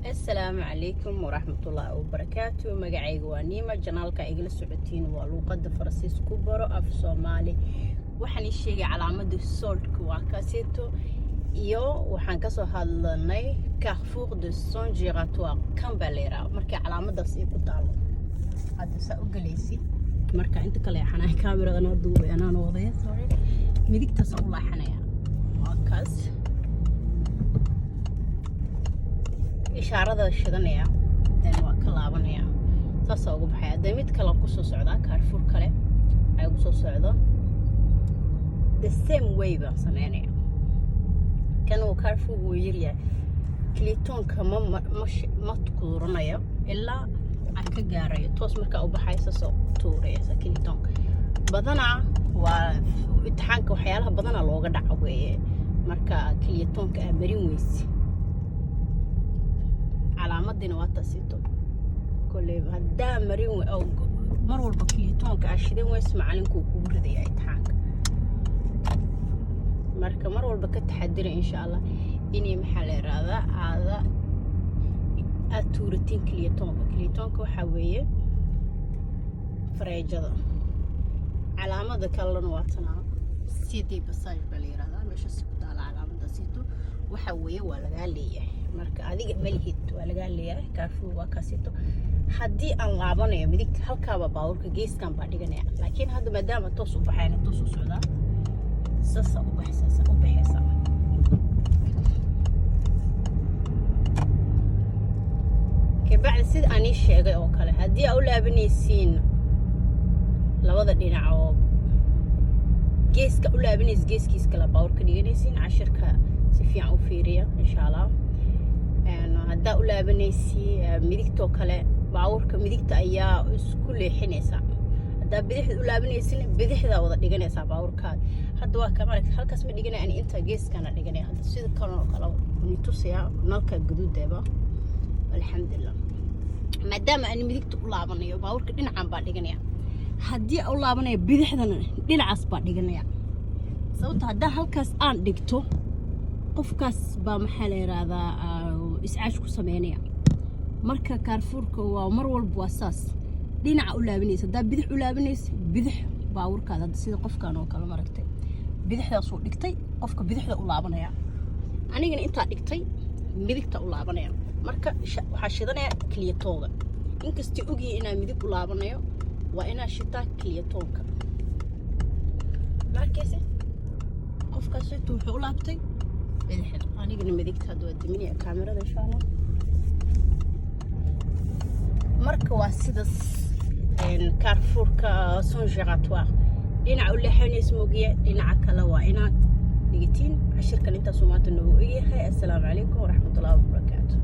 السلام عليكم ورحمة الله وبركاته. مقعيق وانيمة جنالك ايقل السعودين والوقد فرسيس كوبرو اف صومالي وحن الشيء على عمد السولت كواكاسيتو iyo waxaan ka soo hadlanay Carrefour de Saint Giratoire Cambalera markii calaamadaas ay ku taalo hadda saa u galaysi marka inta kale xanaay kaamirada duubay anaan waday sorry midigta soo laaxanaya waa kaas ishaarada shidanaya dan waa ka laabanaya taas ugu baxay hadda mid kale ku soo socda Carrefour kale ay ugu soo socdo the same way ba sameynaya كانوا كارفو ويريا كليتون كمان ما تقولنا يا إلا عك جاري توس مركا أو بحيس سو توري سا كليتون بدنا واتحانك وحيالها بدنا لوجا دعوة مركا كليتون كأمرين ويس على مد نوات سيتو كل هدا مرين أو مرور بكليتون كعشرين ويس معلنكو كبر ذي اتحانك marka mar walba ka taxadira insha Allah inay maxal raada aada atuuratin kliitonka waxa weeye fareejada calaamada kalena waa tanaa sidii basay baleerada meesha si ku taala calaamada sito waxa weeye waa laga leeyahay marka adiga malihid waa laga leeyahay Carrefour waa ka sito hadii aan laabanayo midig halkaaba baawrka geeskan baa dhiganaya laakiin hadda maadaama toos u baxayna toos u socdaa ساسا وبحسا كبعد سيد أني شيء أو كله هدي أولى بنيسين لوضع دينعو جيس كأولى بنيس جيس كلا باور كدينيسين عشر كسفيع وفيريا إن شاء الله إنه هدا أولى بنيسي ميديكتو كله باور كميديكتا أيا كل حنيسا بدح ulaabinaysin bidixda wada dhiganaysa baawrka hadda waa kamarka halkaas ma dhiganay aan inta gees kana dhiganay hadda sida kala unitusiya nalka gaduudeeba alxamdulillah maadaama aan midigta u laabanayo baawrka dhinacan baa dhiganaya hadii u laabanayo bidixdana dhinacaas baa dhiganaya sababta hadda halkaas aan dhigto qofkaas baa maxaa la yiraahdaa iscaash ku sameeynaya marka Carrefourka waa mar walba wasaas dhinaca u laabinaysa da bidix u laabinaysa bidix baawrkaada sida qofkan oo kala maragtay bidixdaas uu dhigtay qofka bidixda u laabanaya anigana inta dhigtay midigta u laabanaya marka waxa shidanaya kliyatooga inkastoo ogiye inaan midig u laabanayo waa inaa shitaa kliyatoonka markaas qofkaas wuxuu u laabtay bidixda anigana midigta hadda waa diminaya kaamirada insha Allah marka waa sidaas Carrefour Saint Giratoire dhinaca u leexanays moogiye dhinaca kale waa inaad dhigatiin cashirkan inta Soomaaliya nagu ogeyahay. Assalaamu calaykum waraxmatullaahi wabarakaatuh.